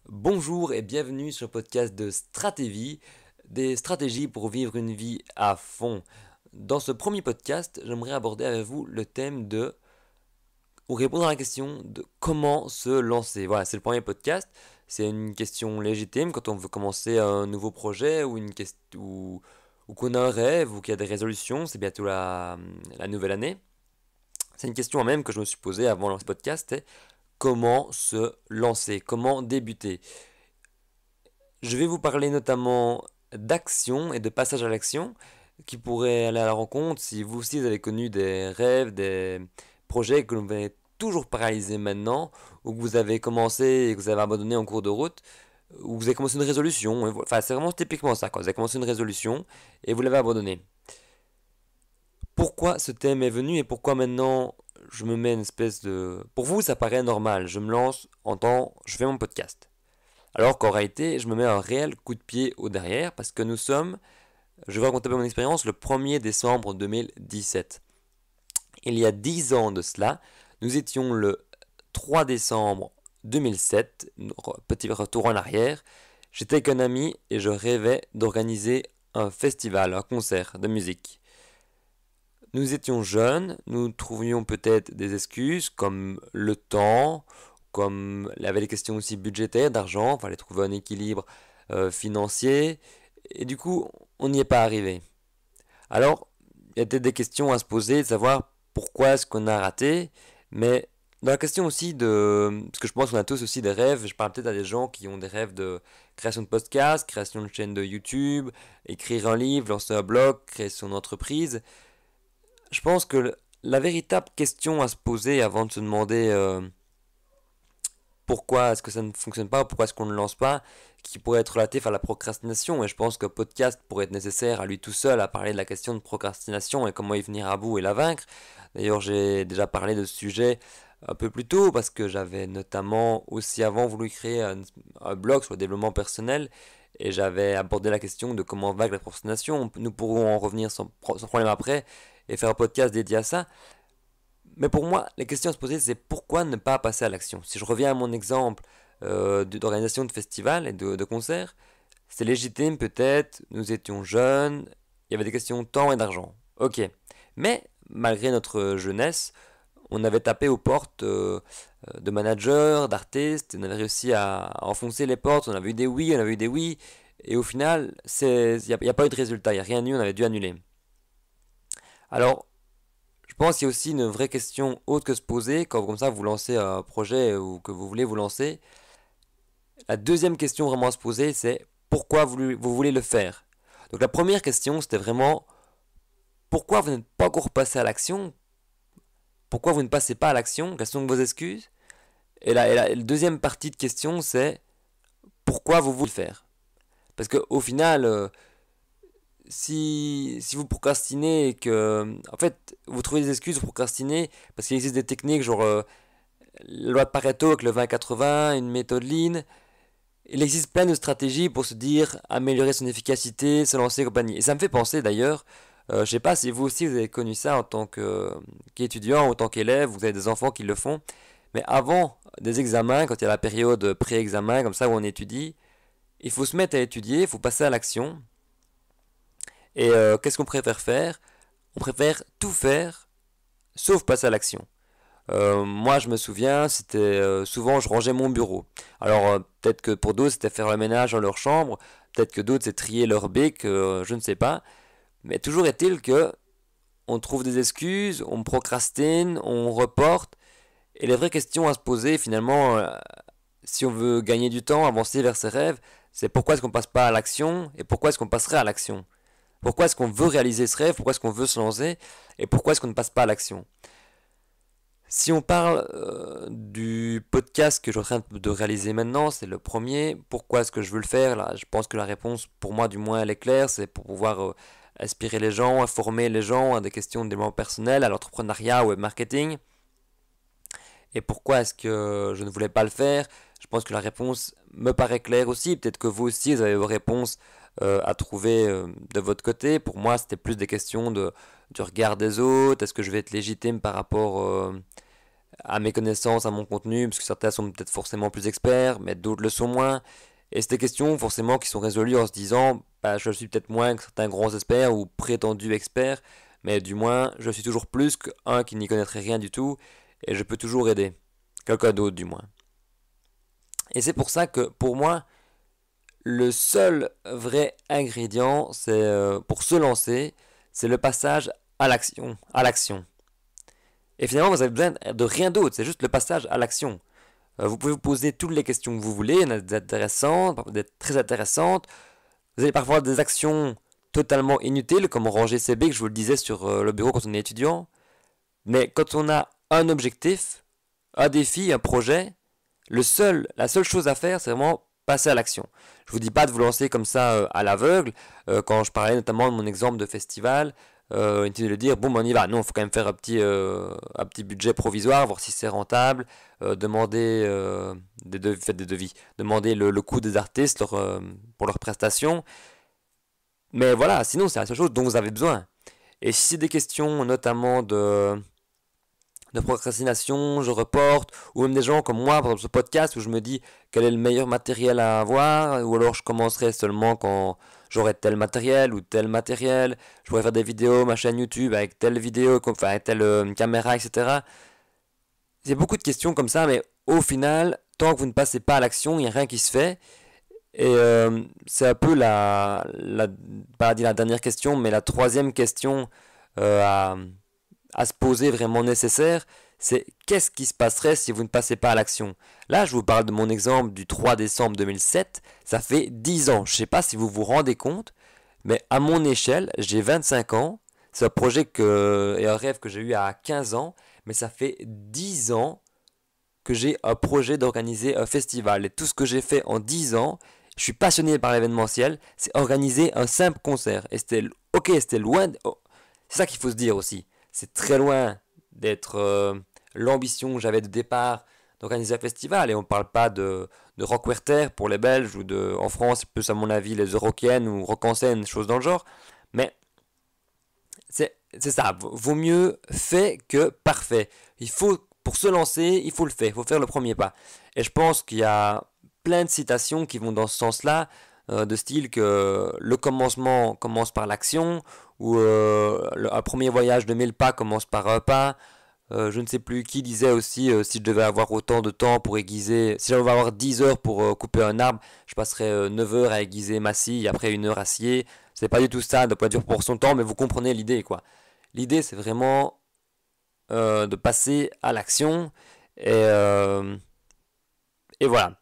Bonjour et bienvenue sur le podcast de Stratévie, des stratégies pour vivre une vie à fond. Dans ce premier podcast, j'aimerais aborder avec vous le thème ou répondre à la question de comment se lancer. Voilà, c'est le premier podcast. C'est une question légitime quand on veut commencer un nouveau projet ou qu'on a un rêve ou qu'il y a des résolutions. C'est bientôt la nouvelle année. C'est une question même que je me suis posée avant de lancer ce podcast. C'est comment se lancer, comment débuter. Je vais vous parler notamment d'action et de passage à l'action qui pourraient aller à la rencontre si vous aussi vous avez connu des rêves, des projets que vous avez toujours paralysés maintenant, ou que vous avez commencé et que vous avez abandonné en cours de route, ou que vous avez commencé une résolution. Enfin, c'est vraiment typiquement ça, quoi. Vous avez commencé une résolution et vous l'avez abandonnée. Pourquoi ce thème est venu et pourquoi maintenant je me mets une espèce de... Pour vous, ça paraît normal. Je me lance je fais mon podcast. Alors qu'en réalité, je me mets un réel coup de pied au derrière parce que nous sommes, je vais vous raconter mon expérience, le 1er décembre 2017. Il y a 10 ans de cela, nous étions le 3 décembre 2007, petit retour en arrière. J'étais avec un ami et je rêvais d'organiser un festival, un concert de musique. Nous étions jeunes, nous trouvions peut-être des excuses comme le temps, comme il y avait des questions aussi budgétaires, d'argent, il fallait trouver un équilibre financier, et du coup, on n'y est pas arrivé. Alors, il y a peut-être des questions à se poser, de savoir pourquoi est-ce qu'on a raté, mais dans la question aussi parce que je pense qu'on a tous aussi des rêves, je parle peut-être à des gens qui ont des rêves de création de podcast, création de chaîne de YouTube, écrire un livre, lancer un blog, créer son entreprise. Je pense que la véritable question à se poser avant de se demander pourquoi est-ce que ça ne fonctionne pas, pourquoi est-ce qu'on ne lance pas, qui pourrait être relatif à la procrastination. Et je pense que podcast pourrait être nécessaire à lui tout seul à parler de la question de procrastination et comment y venir à bout et la vaincre. D'ailleurs, j'ai déjà parlé de ce sujet un peu plus tôt parce que j'avais notamment aussi avant voulu créer un blog sur le développement personnel et j'avais abordé la question de comment vaincre la procrastination. Nous pourrons en revenir sans problème après et faire un podcast dédié à ça. Mais pour moi, la question à se poser, c'est pourquoi ne pas passer à l'action. Si je reviens à mon exemple d'organisation de festivals et de concerts, c'est légitime peut-être, nous étions jeunes, il y avait des questions de temps et d'argent. Ok. Mais malgré notre jeunesse, on avait tapé aux portes de managers, d'artistes, on avait réussi à enfoncer les portes, on avait eu des oui, on avait eu des oui, et au final, il n'y a pas eu de résultat, il n'y a rien eu, on avait dû annuler. Alors, je pense qu'il y a aussi une vraie question autre que se poser quand comme ça vous lancez un projet ou que vous voulez vous lancer. La deuxième question vraiment à se poser, c'est pourquoi vous voulez le faire. Donc la première question, c'était vraiment pourquoi vous n'êtes pas encore passé à l'action, pourquoi vous ne passez pas à l'action, quelles sont vos excuses. Et la deuxième partie de question, c'est pourquoi vous voulez le faire. Parce qu'au final, si vous procrastinez et que, en fait, vous trouvez des excuses, vous procrastinez parce qu'il existe des techniques genre la loi de Pareto avec le 20-80, une méthode Lean. Il existe plein de stratégies pour se dire améliorer son efficacité, se lancer et compagnie. Et ça me fait penser d'ailleurs, je sais pas si vous aussi vous avez connu ça en tant qu'étudiant ou en tant qu'élève, vous avez des enfants qui le font, mais avant des examens, quand il y a la période pré-examen comme ça où on étudie, il faut se mettre à étudier, il faut passer à l'action. Et qu'est-ce qu'on préfère faire? On préfère tout faire sauf passer à l'action. Moi, je me souviens, c'était souvent je rangeais mon bureau. Alors peut-être que pour d'autres c'était faire le ménage dans leur chambre, peut-être que d'autres c'est trier leur bic, je ne sais pas. Mais toujours est-il que on trouve des excuses, on procrastine, on reporte. Et les vraies questions à se poser finalement, si on veut gagner du temps, avancer vers ses rêves, c'est pourquoi est-ce qu'on passe pas à l'action et pourquoi est-ce qu'on passerait à l'action. Pourquoi est-ce qu'on veut réaliser ce rêve, pourquoi est-ce qu'on veut se lancer et pourquoi est-ce qu'on ne passe pas à l'action. Si on parle du podcast que je suis en train de réaliser maintenant, c'est le premier. Pourquoi est-ce que je veux le faire? Là, je pense que la réponse, pour moi du moins, elle est claire. C'est pour pouvoir inspirer les gens, informer les gens à des questions de développement personnel, à l'entrepreneuriat, au web marketing. Et pourquoi est-ce que je ne voulais pas le faire? Je pense que la réponse me paraît claire aussi. Peut-être que vous aussi, vous avez vos réponses à trouver de votre côté. Pour moi, c'était plus des questions du regard des autres. Est-ce que je vais être légitime par rapport à mes connaissances, à mon contenu, parce que certains sont peut-être forcément plus experts, mais d'autres le sont moins. Et c'est des questions forcément qui sont résolues en se disant, bah, je suis peut-être moins que certains grands experts ou prétendus experts, mais du moins, je suis toujours plus qu'un qui n'y connaîtrait rien du tout, et je peux toujours aider. Quelqu'un d'autre du moins. Et c'est pour ça que pour moi, le seul vrai ingrédient, c'est pour se lancer, c'est le passage à l'action. À l'action. Et finalement, vous avez besoin de rien d'autre, c'est juste le passage à l'action. Vous pouvez vous poser toutes les questions que vous voulez, il y en a des intéressantes, parfois des très intéressantes. Vous avez parfois des actions totalement inutiles, comme ranger ses baies, que je vous le disais sur le bureau quand on est étudiant. Mais quand on a un objectif, un défi, un projet, la seule chose à faire, c'est vraiment passer à l'action. Je vous dis pas de vous lancer comme ça à l'aveugle. Quand je parlais notamment de mon exemple de festival, inutile de dire bon ben on y va. Non, il faut quand même faire un petit budget provisoire, voir si c'est rentable, demander faites des devis, demander le coût des artistes pour leurs prestations. Mais voilà, sinon c'est la seule chose dont vous avez besoin. Et si c'est des questions notamment de procrastination, je reporte, ou même des gens comme moi, par exemple ce podcast où je me dis quel est le meilleur matériel à avoir, ou alors je commencerai seulement quand j'aurai tel matériel ou tel matériel, je pourrais faire des vidéos, ma chaîne YouTube avec telle vidéo, enfin avec telle caméra, etc. Il y a beaucoup de questions comme ça, mais au final, tant que vous ne passez pas à l'action, il n'y a rien qui se fait. Et c'est un peu pas dire la dernière question, mais la troisième question euh, à, à se poser vraiment nécessaire, c'est qu'est-ce qui se passerait si vous ne passez pas à l'action. Là, je vous parle de mon exemple du 3 décembre 2007, ça fait 10 ans. Je ne sais pas si vous vous rendez compte, mais à mon échelle, j'ai 25 ans. C'est un projet et un rêve que j'ai eu à 15 ans, mais ça fait 10 ans que j'ai un projet d'organiser un festival. Et tout ce que j'ai fait en 10 ans, je suis passionné par l'événementiel, c'est organiser un simple concert. Et c'était loin. Oh, c'est ça qu'il faut se dire aussi. C'est très loin d'être l'ambition que j'avais de départ d'organiser un festival. Et on ne parle pas de Rockwerter pour les Belges ou en France, plus à mon avis, les Eurocaines ou Rock en scène, choses dans le genre. Mais c'est ça. Vaut mieux fait que parfait. Pour se lancer, il faut le faire. Il faut faire le premier pas. Et je pense qu'il y a plein de citations qui vont dans ce sens-là, de style que le commencement commence par l'action, ou un premier voyage de 1000 pas commence par un pas. Je ne sais plus qui disait aussi, si je devais avoir autant de temps pour aiguiser, si j'avais avoir 10 heures pour couper un arbre, je passerais 9 heures à aiguiser ma scie, après 1 heure à scier. C'est pas du tout ça, de pas dire pour son temps, mais vous comprenez l'idée, quoi. L'idée, c'est vraiment de passer à l'action, et, euh, et voilà.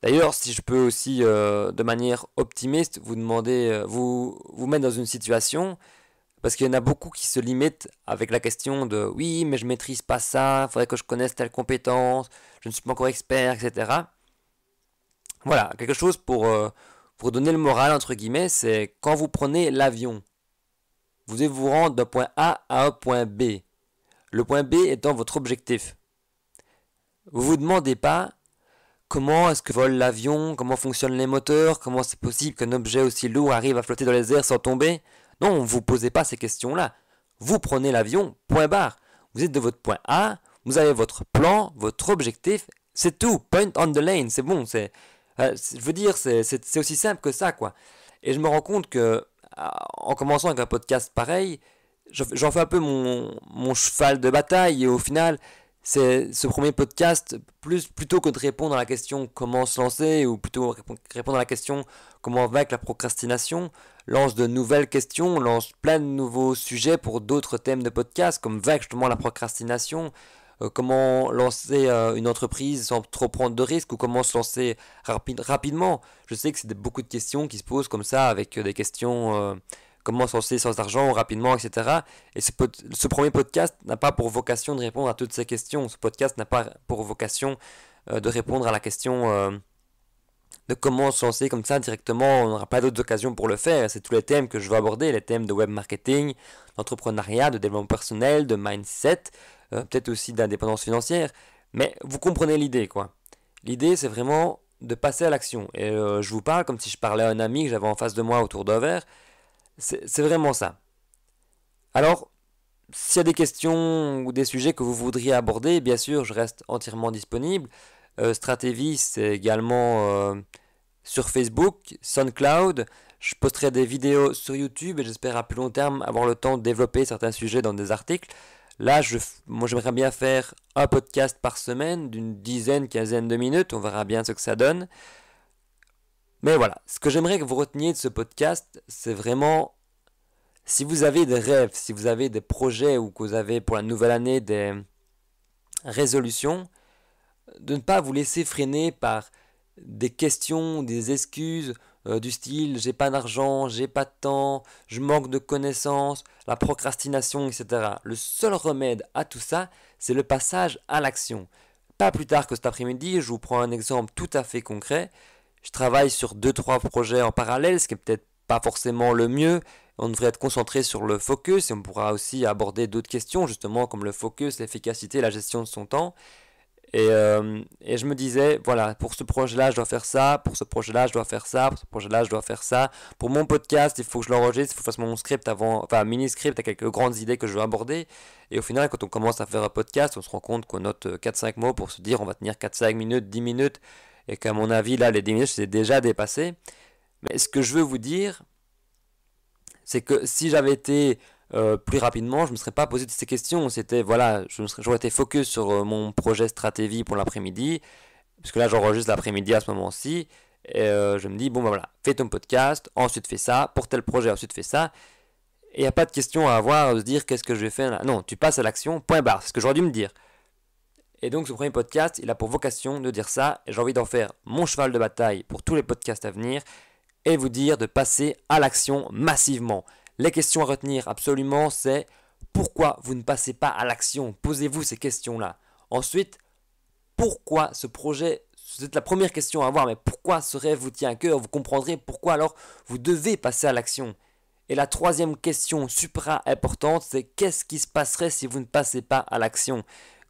D'ailleurs, si je peux aussi, de manière optimiste, vous demander, vous mettre dans une situation, parce qu'il y en a beaucoup qui se limitent avec la question de oui, mais je maîtrise pas ça, il faudrait que je connaisse telle compétence, je ne suis pas encore expert, etc. Voilà, quelque chose pour donner le moral, entre guillemets, c'est quand vous prenez l'avion, vous devez vous rendre d'un point A à un point B. Le point B étant votre objectif. Vous vous demandez pas comment est-ce que vole l'avion, comment fonctionnent les moteurs, comment c'est possible qu'un objet aussi lourd arrive à flotter dans les airs sans tomber. Non, vous ne posez pas ces questions-là. Vous prenez l'avion, point barre. Vous êtes de votre point A, vous avez votre plan, votre objectif, c'est tout. Point on the lane, c'est bon. Je veux dire, c'est aussi simple que ça, quoi. Et je me rends compte que, en commençant avec un podcast pareil, j'en fais un peu mon cheval de bataille et au final, c'est ce premier podcast, plutôt que de répondre à la question comment se lancer ou plutôt répondre à la question comment vaincre la procrastination, lance de nouvelles questions, lance plein de nouveaux sujets pour d'autres thèmes de podcast comme vaincre justement la procrastination, comment lancer une entreprise sans trop prendre de risques ou comment se lancer rapidement. Je sais que c'est beaucoup de questions qui se posent comme ça avec des questions comment se lancer sans argent rapidement, etc. Et ce premier podcast n'a pas pour vocation de répondre à toutes ces questions. Ce podcast n'a pas pour vocation de répondre à la question de comment se lancer comme ça directement. On n'aura pas d'autres occasions pour le faire. C'est tous les thèmes que je veux aborder, les thèmes de web marketing, d'entrepreneuriat, de développement personnel, de mindset, peut-être aussi d'indépendance financière. Mais vous comprenez l'idée, quoi. L'idée, c'est vraiment de passer à l'action. Et je vous parle comme si je parlais à un ami que j'avais en face de moi autour d'un verre. C'est vraiment ça. Alors, s'il y a des questions ou des sujets que vous voudriez aborder, bien sûr, je reste entièrement disponible. Stratégie, c'est également sur Facebook, SoundCloud. Je posterai des vidéos sur YouTube et j'espère à plus long terme avoir le temps de développer certains sujets dans des articles. Là, moi, j'aimerais bien faire un podcast par semaine d'une dizaine, quinzaine de minutes. On verra bien ce que ça donne. Mais voilà, ce que j'aimerais que vous reteniez de ce podcast, c'est vraiment, si vous avez des rêves, si vous avez des projets ou que vous avez pour la nouvelle année des résolutions, de ne pas vous laisser freiner par des questions, des excuses du style j'ai pas d'argent, j'ai pas de temps, je manque de connaissances, la procrastination, etc. Le seul remède à tout ça, c'est le passage à l'action. Pas plus tard que cet après-midi, je vous prends un exemple tout à fait concret. Je travaille sur 2-3 projets en parallèle, ce qui est peut-être pas forcément le mieux. On devrait être concentré sur le focus et on pourra aussi aborder d'autres questions, justement, comme le focus, l'efficacité, la gestion de son temps. Et je me disais, voilà, pour ce projet-là, je dois faire ça, pour ce projet-là, je dois faire ça, pour ce projet-là, je dois faire ça. Pour mon podcast, il faut que je l'enregistre, il faut que je fasse mon script avant, enfin, mini-script avec quelques grandes idées que je veux aborder. Et au final, quand on commence à faire un podcast, on se rend compte qu'on note 4-5 mots pour se dire, on va tenir 4-5 minutes, 10 minutes, et qu'à mon avis, là, les 10 minutes, je les ai déjà dépassé. Mais ce que je veux vous dire, c'est que si j'avais été plus rapidement, je ne me serais pas posé toutes ces questions. C'était, voilà, j'aurais été focus sur mon projet stratégie pour l'après-midi, parce que là, j'enregistre l'après-midi à ce moment-ci, et je me dis, bon, ben voilà, fais ton podcast, ensuite fais ça, pour tel projet, ensuite fais ça, et il n'y a pas de question à avoir, de se dire, qu'est-ce que je vais faire là. Non, tu passes à l'action, point barre, c'est ce que j'aurais dû me dire. Et donc, ce premier podcast, il a pour vocation de dire ça, et j'ai envie d'en faire mon cheval de bataille pour tous les podcasts à venir, et vous dire de passer à l'action massivement. Les questions à retenir absolument, c'est pourquoi vous ne passez pas à l'action? Posez-vous ces questions-là. Ensuite, pourquoi ce projet, c'est la première question à avoir, mais pourquoi ce rêve vous tient à cœur? Vous comprendrez pourquoi alors vous devez passer à l'action. Et la troisième question supra importante, c'est qu'est-ce qui se passerait si vous ne passez pas à l'action?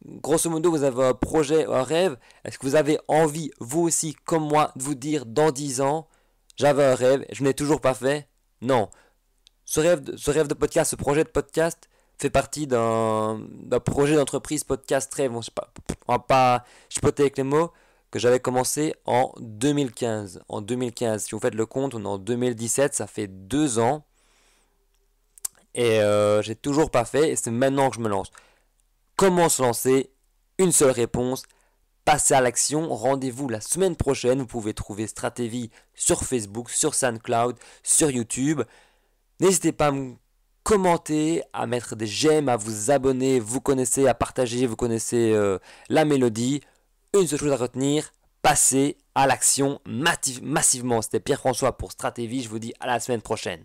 Grosso modo, vous avez un projet, un rêve. Est-ce que vous avez envie, vous aussi, comme moi, de vous dire dans 10 ans, j'avais un rêve, je ne l'ai toujours pas fait? Non. Ce rêve de podcast, ce projet de podcast fait partie d'un projet d'entreprise podcast rêve. Bon, je sais pas, on va pas chipoter avec les mots, que j'avais commencé en 2015. En 2015, si vous faites le compte, on est en 2017, ça fait 2 ans. Et j'ai toujours pas fait, et c'est maintenant que je me lance. Comment se lancer? Une seule réponse, passer à l'action. Rendez-vous la semaine prochaine. Vous pouvez trouver Stratégie sur Facebook, sur SoundCloud, sur YouTube. N'hésitez pas à me commenter, à mettre des j'aime, à vous abonner. Vous connaissez, à partager, vous connaissez la mélodie. Une seule chose à retenir, passer à l'action massivement. C'était Pierre-François pour Stratégie. Je vous dis à la semaine prochaine.